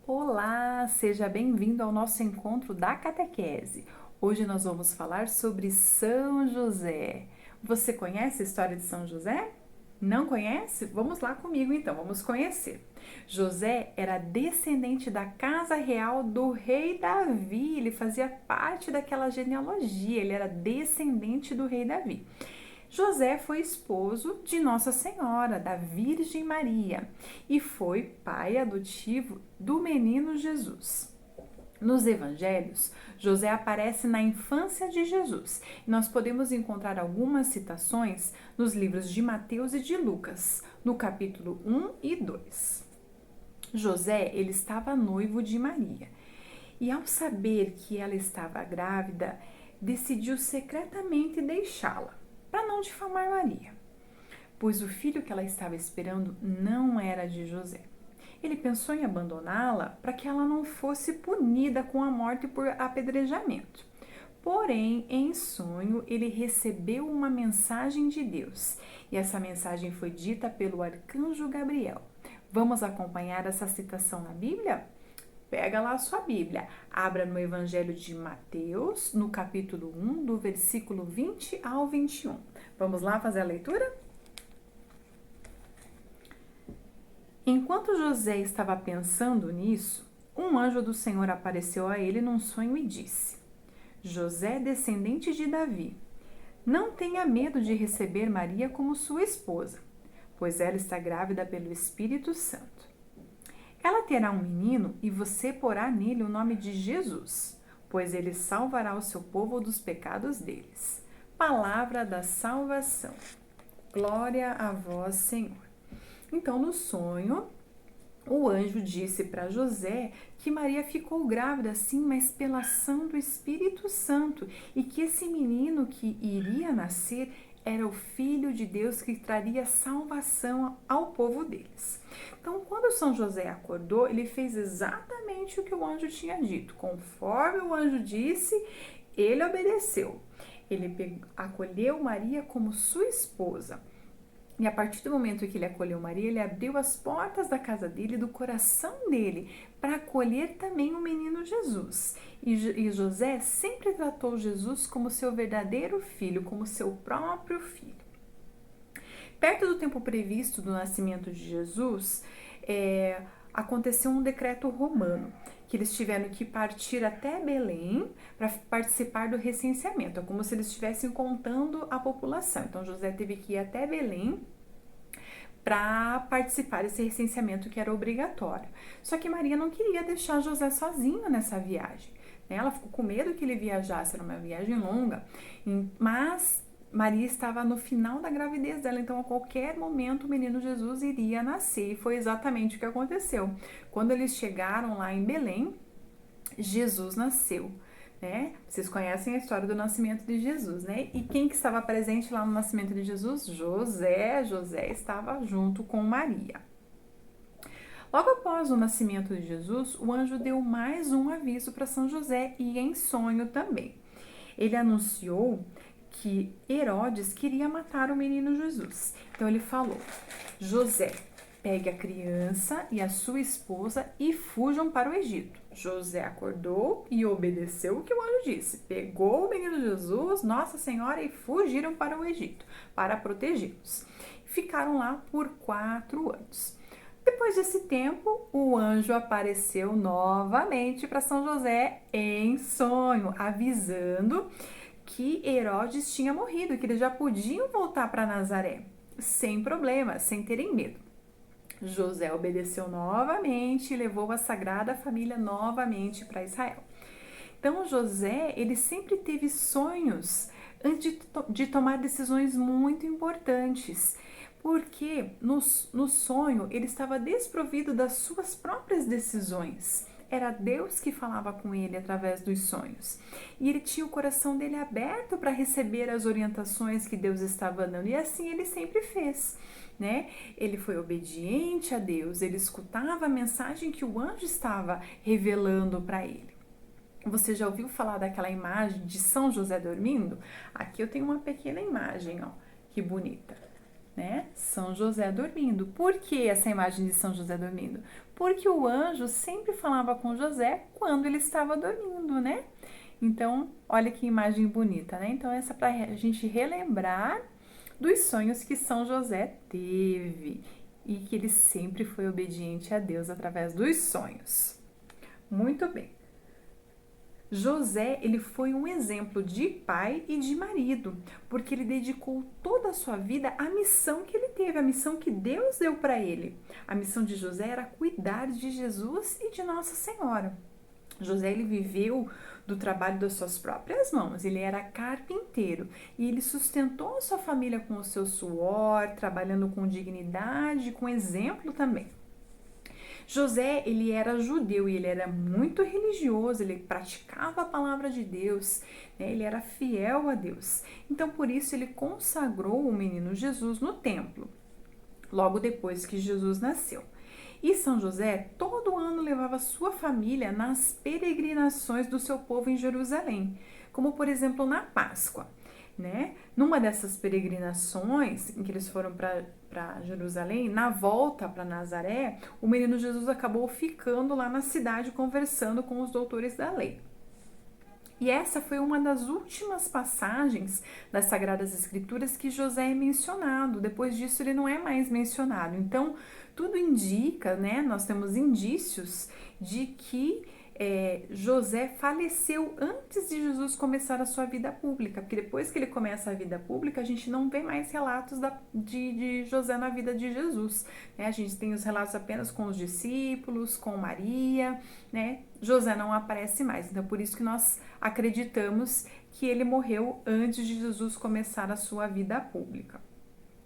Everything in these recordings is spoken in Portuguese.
Olá, seja bem-vindo ao nosso encontro da catequese. Hoje nós vamos falar sobre São José. Você conhece a história de São José? Não conhece? Vamos lá comigo então, vamos conhecer. José era descendente da casa real do rei Davi, ele fazia parte daquela genealogia, ele era descendente do rei Davi. José foi esposo de Nossa Senhora, da Virgem Maria, e foi pai adotivo do menino Jesus. Nos evangelhos, José aparece na infância de Jesus. E nós podemos encontrar algumas citações nos livros de Mateus e de Lucas, no capítulo 1 e 2. José, ele estava noivo de Maria. E ao saber que ela estava grávida, decidiu secretamente deixá-la, para não difamar Maria, pois o filho que ela estava esperando não era de José. Ele pensou em abandoná-la para que ela não fosse punida com a morte por apedrejamento. Porém, em sonho, ele recebeu uma mensagem de Deus, e essa mensagem foi dita pelo arcanjo Gabriel. Vamos acompanhar essa citação na Bíblia? Pega lá a sua Bíblia, abra no Evangelho de Mateus, no capítulo 1, do versículo 20 ao 21. Vamos lá fazer a leitura? Enquanto José estava pensando nisso, um anjo do Senhor apareceu a ele num sonho e disse: José, descendente de Davi, não tenha medo de receber Maria como sua esposa, pois ela está grávida pelo Espírito Santo. Ela terá um menino e você porá nele o nome de Jesus, pois ele salvará o seu povo dos pecados deles. Palavra da salvação. Glória a vós, Senhor. Então, no sonho, o anjo disse para José que Maria ficou grávida, sim, mas pela ação do Espírito Santo, e que esse menino que iria nascer era o Filho de Deus que traria salvação ao povo deles. Então, quando São José acordou, ele fez exatamente o que o anjo tinha dito. Conforme o anjo disse, ele obedeceu. Ele acolheu Maria como sua esposa. E a partir do momento que ele acolheu Maria, ele abriu as portas da casa dele, do coração dele, para acolher também o menino Jesus. E José sempre tratou Jesus como seu verdadeiro filho, como seu próprio filho. Perto do tempo previsto do nascimento de Jesus, aconteceu um decreto romano, que eles tiveram que partir até Belém para participar do recenseamento. É como se eles estivessem contando a população. Então, José teve que ir até Belém para participar desse recenseamento que era obrigatório. Só que Maria não queria deixar José sozinho nessa viagem. Ela ficou com medo que ele viajasse, era uma viagem longa, mas Maria estava no final da gravidez dela, então a qualquer momento o menino Jesus iria nascer, e foi exatamente o que aconteceu. Quando eles chegaram lá em Belém, Jesus nasceu, né? Vocês conhecem a história do nascimento de Jesus, né? E quem que estava presente lá no nascimento de Jesus? José. José estava junto com Maria. Logo após o nascimento de Jesus, o anjo deu mais um aviso para São José, e em sonho também. Ele anunciou que Herodes queria matar o menino Jesus. Então ele falou: José, pegue a criança e a sua esposa e fujam para o Egito. José acordou e obedeceu o que o anjo disse. Pegou o menino Jesus, Nossa Senhora, e fugiram para o Egito para protegê-los. Ficaram lá por 4 anos. Depois desse tempo, o anjo apareceu novamente para São José em sonho, avisando que Herodes tinha morrido, que eles já podiam voltar para Nazaré, sem problema, sem terem medo. José obedeceu novamente e levou a Sagrada Família novamente para Israel. Então, José, ele sempre teve sonhos antes de tomar decisões muito importantes, porque no sonho ele estava desprovido das suas próprias decisões. Era Deus que falava com ele através dos sonhos. E ele tinha o coração dele aberto para receber as orientações que Deus estava dando. E assim ele sempre fez, né? Ele foi obediente a Deus, ele escutava a mensagem que o anjo estava revelando para ele. Você já ouviu falar daquela imagem de São José dormindo? Aqui eu tenho uma pequena imagem, ó, que bonita, né? São José dormindo. Por que essa imagem de São José dormindo? porque o anjo sempre falava com José quando ele estava dormindo, né? Então, olha que imagem bonita, né? Então, essa é para a gente relembrar dos sonhos que São José teve e que ele sempre foi obediente a Deus através dos sonhos. Muito bem. José, ele foi um exemplo de pai e de marido, porque ele dedicou toda a sua vida à missão que ele teve, à missão que Deus deu para ele. A missão de José era cuidar de Jesus e de Nossa Senhora. José, ele viveu do trabalho das suas próprias mãos, ele era carpinteiro e ele sustentou a sua família com o seu suor, trabalhando com dignidade, com exemplo também. José, ele era judeu e ele era muito religioso, ele praticava a palavra de Deus, né? Ele era fiel a Deus. Então, por isso, ele consagrou o menino Jesus no templo, logo depois que Jesus nasceu. E São José, todo ano, levava sua família nas peregrinações do seu povo em Jerusalém, como, por exemplo, na Páscoa. Né? Numa dessas peregrinações em que eles foram para Jerusalém, na volta para Nazaré, o menino Jesus acabou ficando lá na cidade conversando com os doutores da lei. E essa foi uma das últimas passagens das Sagradas Escrituras que José é mencionado. Depois disso, ele não é mais mencionado. Então, tudo indica, né? Nós temos indícios de que José faleceu antes de Jesus começar a sua vida pública, porque depois que ele começa a vida pública, a gente não vê mais relatos de José na vida de Jesus, né? A gente tem os relatos apenas com os discípulos, com Maria, né? José não aparece mais, então por isso que nós acreditamos que ele morreu antes de Jesus começar a sua vida pública.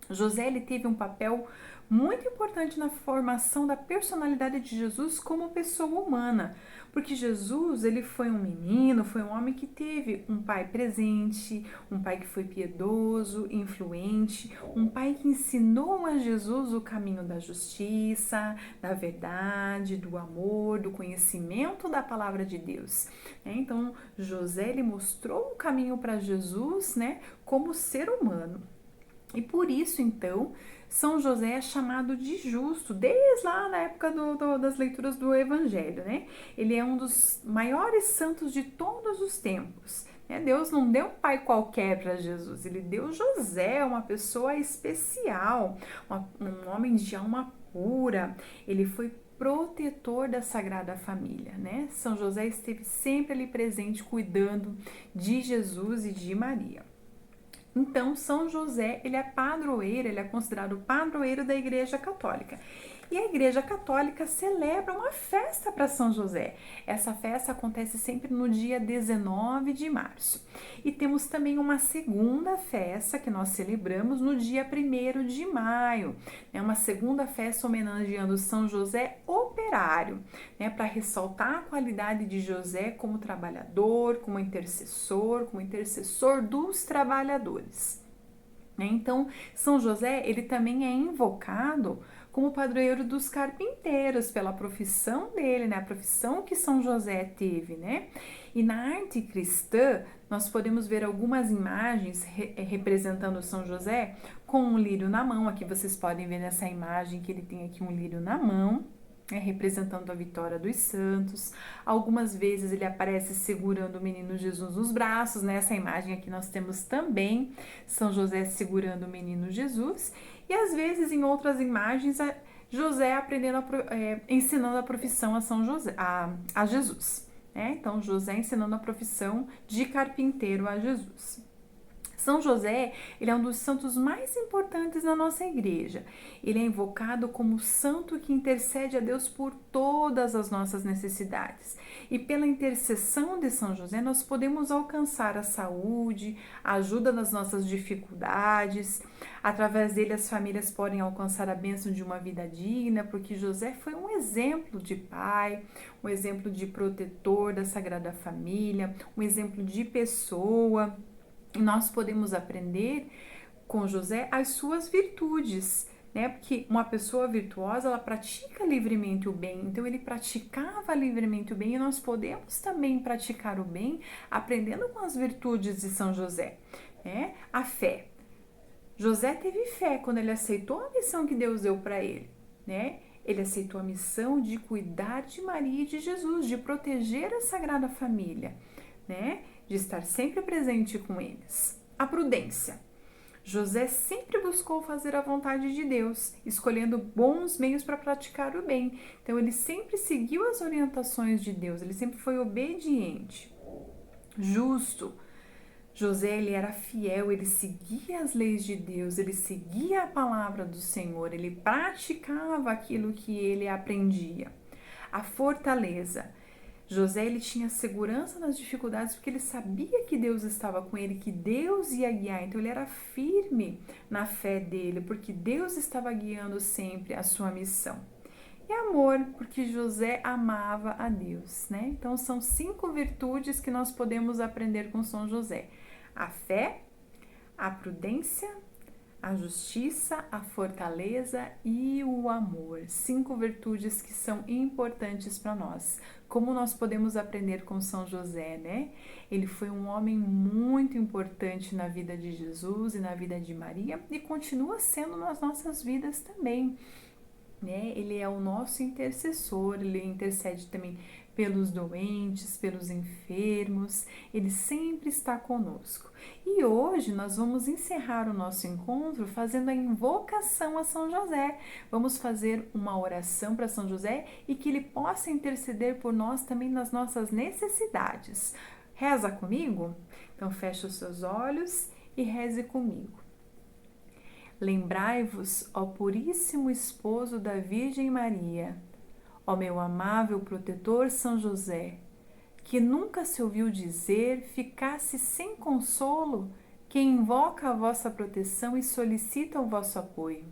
José, ele teve um papel muito importante na formação da personalidade de Jesus como pessoa humana, porque Jesus, ele foi um menino, foi um homem que teve um pai presente, um pai que foi piedoso, influente, um pai que ensinou a Jesus o caminho da justiça, da verdade, do amor, do conhecimento da palavra de Deus. Então, José, ele mostrou o caminho para Jesus, né, como ser humano. E por isso, então, São José é chamado de justo, desde lá na época das leituras do Evangelho, né? Ele é um dos maiores santos de todos os tempos. Né? Deus não deu um pai qualquer para Jesus, ele deu José, uma pessoa especial, um homem de alma pura. Ele foi protetor da Sagrada Família, né? São José esteve sempre ali presente, cuidando de Jesus e de Maria. Então, São José, ele é padroeiro, ele é considerado padroeiro da Igreja Católica. E a Igreja Católica celebra uma festa para São José. Essa festa acontece sempre no dia 19 de março. E temos também uma segunda festa que nós celebramos no dia 1º de maio. É uma segunda festa homenageando São José operário, né, para ressaltar a qualidade de José como trabalhador, como intercessor dos trabalhadores. Então, São José, ele também é invocado como padroeiro dos carpinteiros, pela profissão dele, né? A profissão que São José teve, né? E na arte cristã, nós podemos ver algumas imagens representando São José com um lírio na mão. Aqui vocês podem ver nessa imagem que ele tem aqui um lírio na mão, representando a vitória dos santos. Algumas vezes ele aparece segurando o menino Jesus nos braços. Nessa imagem aqui nós temos também São José segurando o menino Jesus. E às vezes em outras imagens José ensinando a profissão a São José, a Jesus. Né? Então José ensinando a profissão de carpinteiro a Jesus. São José, ele é um dos santos mais importantes na nossa igreja. Ele é invocado como santo que intercede a Deus por todas as nossas necessidades. E pela intercessão de São José, nós podemos alcançar a saúde, a ajuda nas nossas dificuldades. Através dele, as famílias podem alcançar a bênção de uma vida digna, porque José foi um exemplo de pai, um exemplo de protetor da Sagrada Família, um exemplo de pessoa. E nós podemos aprender com José as suas virtudes, né? Porque uma pessoa virtuosa, ela pratica livremente o bem. Então, ele praticava livremente o bem e nós podemos também praticar o bem aprendendo com as virtudes de São José, né? A fé. José teve fé quando ele aceitou a missão que Deus deu para ele, né? Ele aceitou a missão de cuidar de Maria e de Jesus, de proteger a Sagrada Família, né? De estar sempre presente com eles. A prudência. José sempre buscou fazer a vontade de Deus, escolhendo bons meios para praticar o bem. Então, ele sempre seguiu as orientações de Deus, ele sempre foi obediente. Justo. José, ele era fiel, ele seguia as leis de Deus, ele seguia a palavra do Senhor, ele praticava aquilo que ele aprendia. A fortaleza. José, ele tinha segurança nas dificuldades porque ele sabia que Deus estava com ele, que Deus ia guiar. Então, ele era firme na fé dele, porque Deus estava guiando sempre a sua missão. E amor, porque José amava a Deus, né? Então, são 5 virtudes que nós podemos aprender com São José: a fé, a prudência, a justiça, a fortaleza e o amor. 5 virtudes que são importantes para nós. Como nós podemos aprender com São José, né? Ele foi um homem muito importante na vida de Jesus e na vida de Maria e continua sendo nas nossas vidas também, né? Ele é o nosso intercessor, ele intercede também pelos doentes, pelos enfermos, ele sempre está conosco. E hoje nós vamos encerrar o nosso encontro fazendo a invocação a São José. Vamos fazer uma oração para São José e que ele possa interceder por nós também nas nossas necessidades. Reza comigo? Então feche os seus olhos e reze comigo. Lembrai-vos, ó puríssimo esposo da Virgem Maria, ó meu amável protetor São José, que nunca se ouviu dizer ficasse sem consolo quem invoca a vossa proteção e solicita o vosso apoio.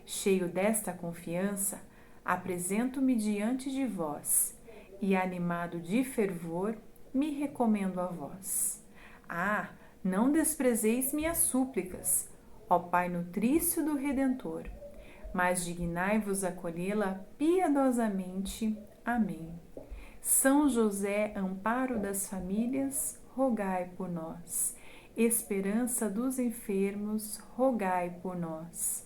Cheio desta confiança, apresento-me diante de vós e, animado de fervor, me recomendo a vós. Ah, não desprezeis minhas súplicas, ó Pai nutrício do Redentor, mas dignai-vos acolhê-la piedosamente. Amém. São José, amparo das famílias, rogai por nós. Esperança dos enfermos, rogai por nós.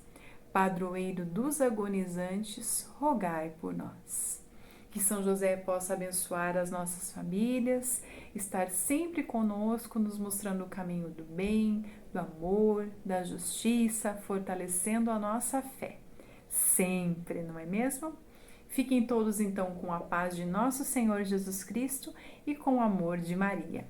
Padroeiro dos agonizantes, rogai por nós. Que São José possa abençoar as nossas famílias, estar sempre conosco, nos mostrando o caminho do bem, do amor, da justiça, fortalecendo a nossa fé. Sempre, não é mesmo? Fiquem todos então com a paz de nosso Senhor Jesus Cristo e com o amor de Maria.